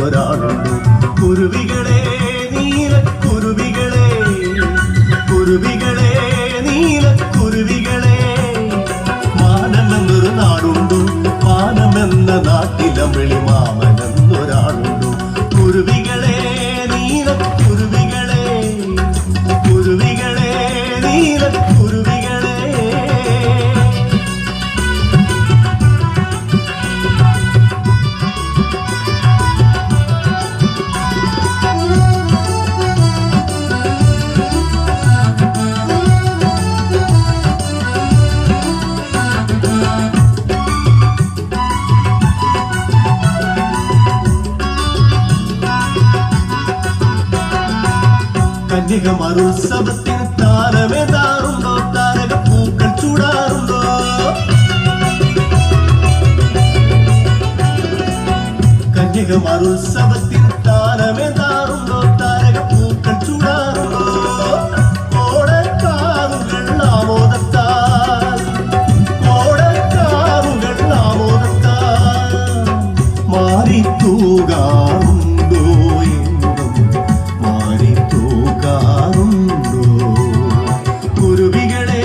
മാനമെന്നൊരാളുണ്ട്. കുരുവികളെ നീലക്കുരുവികളെ, കുരുവികളെ നീലക്കുരുവികളെ, മാനമെന്നൊരു നാടുണ്ടു, മാനമെന്ന നാട്ടിലമ്പിളി മാമനെന്നൊരാളുണ്ടു. കുരുവികളെ നീലക്കുരുവികളെ, കുരുവികളെ നീലക്കുരുവികളെ. കന്യകമാരുത്സവത്തിന് താരമേതാറുണ്ടോ, താരകപ്പൂക്കൾ ചൂടാറുണ്ടോ? കന്യകമാരുത്സവത്തിന് താരമേതാറുണ്ടോ, താരകപ്പൂക്കൾ ചൂടാറുണ്ടോ? കോടക്കാറുകൾ ആമോദത്താൽ, കോടക്കാറുകൾ ആമോദത്താൽ മാറിത്തൂകാറുണ്ടോ? കുരുവികളെ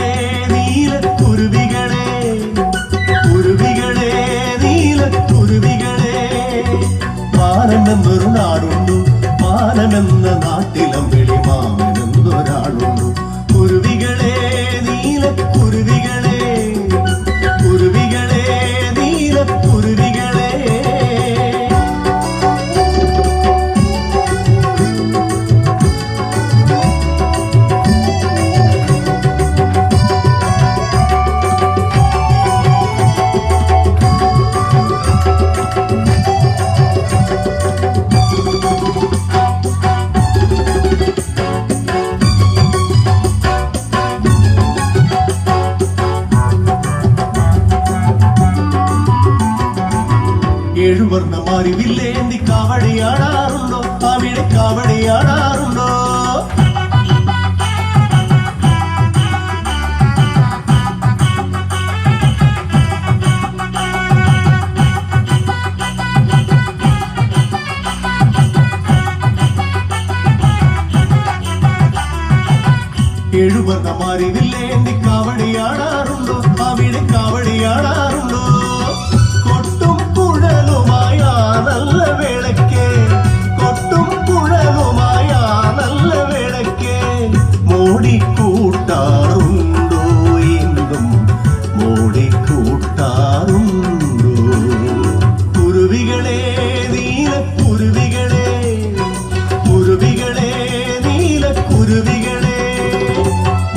നീലക്കുരുവികളെ, കുരുവികളെ നീലക്കുരുവികളെ, മാനമെന്നൊരു നാടുണ്ടു, മാനമെന്ന നാട്ടിലമ്പിളി മാമനെന്നൊരാളുണ്ടു. കുരുവികളെ നീലക്കുരുവികളെ, കുരുവികളെ നീലക്കുരുവികളെ. ഏഴുവർണ്ണമാരിവില്ലേന്തി കാവടിയാടാറുണ്ടോ, അവിടെ കാവടിയാടാറുണ്ടോ? ഏഴുവർണ്ണമാരിവില്ലേന്തി കാവടിയാടാറുണ്ടോ, അവിടെ കാവടിയാടാറുണ്ടോ? നല്ല വേളയ്ക്ക്, കൊട്ടും കുഴലുമായ നല്ല വേളയ്ക്ക് മോടിക്കൂട്ടാറുണ്ടോ? എന്നും മോടിക്കൂട്ടാറുണ്ടോ? കുരുവികളെ നീലക്കുരുവികളെ, കുരുവികളെ നീലക്കുരുവികളെ,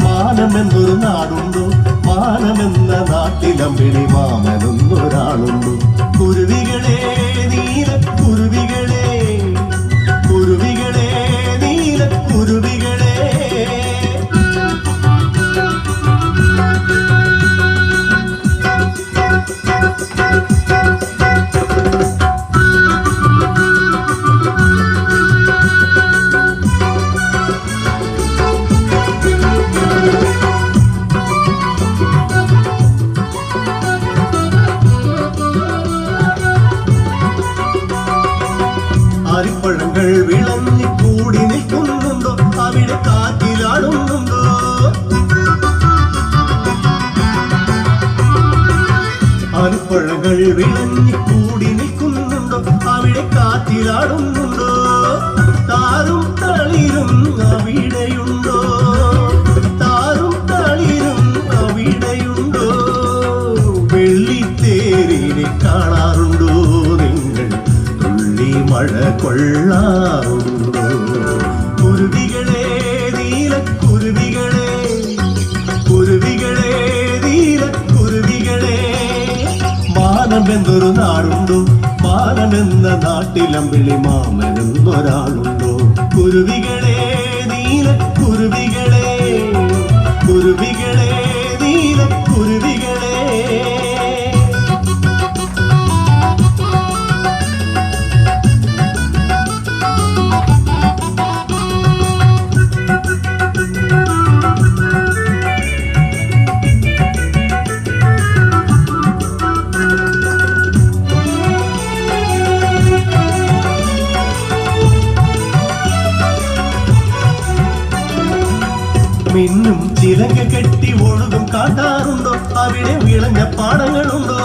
മാനമെന്നൊരു നാടുണ്ടോ, മാനമെന്ന നാട്ടിലമ്പിളി മാമനെന്നൊരാളുണ്ടു. കുരുവികളെ നീലക്കുരുവികളെ, കുരുവികളെ നീലക്കുരുവികളെ. അരിപ്പഴങ്ങൾ വിളഞ്ഞു കൂടി നിൽക്കുന്നുണ്ടോ, അവിടെ കാറ്റിലാടുന്നുണ്ടോ? അരിപ്പഴങ്ങൾ വിളഞ്ഞു കൂടി നിൽക്കുന്നുണ്ടോ, അവിടെ കാറ്റിലാടുന്നുണ്ടോ? താരും തളിരും അവിടെയുണ്ടോ, താരും തളിരും അവിടെയുണ്ടോ? വെള്ളിത്തേരിനെ കാണാറുണ്ടോ നിങ്ങൾ, മഴ കൊള്ളാറുണ്ടോ? കുരുവികളെ നീലക്കുരുവികളെ, കുരുവികളെ നീലക്കുരുവികളെ, മാനമെന്നൊരു നാടുണ്ടോ, മാനമെന്ന നാട്ടിലമ്പിളി മാമനെന്നൊരാളുണ്ടോ? കുരുവികളെ നീലക്കുരുവികളെ, കുരുവികളെ നീലക്കുരുവികളെ. ചിലങ്ക കെട്ടി ഒഴുകും കാട്ടാറുണ്ടോ അവിടെ വിളഞ്ഞ പാടങ്ങളുണ്ടോ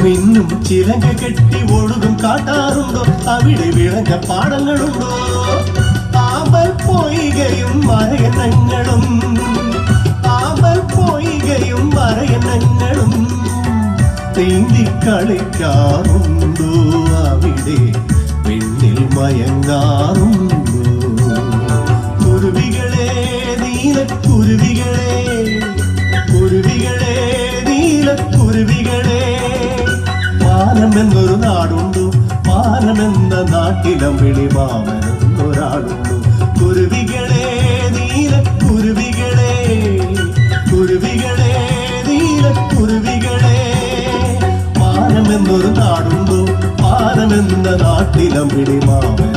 മിന്നും ചിലങ്ക കെട്ടി ഒഴുകും കാട്ടാറുണ്ടോ അവിടെ വിളഞ്ഞ പാടങ്ങളുണ്ടോ ആമ്പൽ പൊയ്കയും മരയന്നങ്ങളും ആമ്പൽ പൊയ്കയും മരയന്നങ്ങളും നീന്തി കളിക്കാറുണ്ടോ അവിടെ വെണ്ണിൽ മയങ്ങാറുണ്ടോ കുരുവികളെ നീലക്കുരുവികളെ കുരുവികളെ നീലക്കുരുവികളെ മാനമെന്നൊരു നാടുണ്ടു മാനമെന്ന നാട്ടിലമ്പിളി മാമനെന്നൊരാളുണ്ടു കുരുവികളെ നീലക്കുരുവികളെ കുരുവികളെ നീലക്കുരുവികളെ മാനമെന്നൊരു നാടുണ്ടു മാനമെന്ന നാട്ടിലമ്പിളി മാമൻ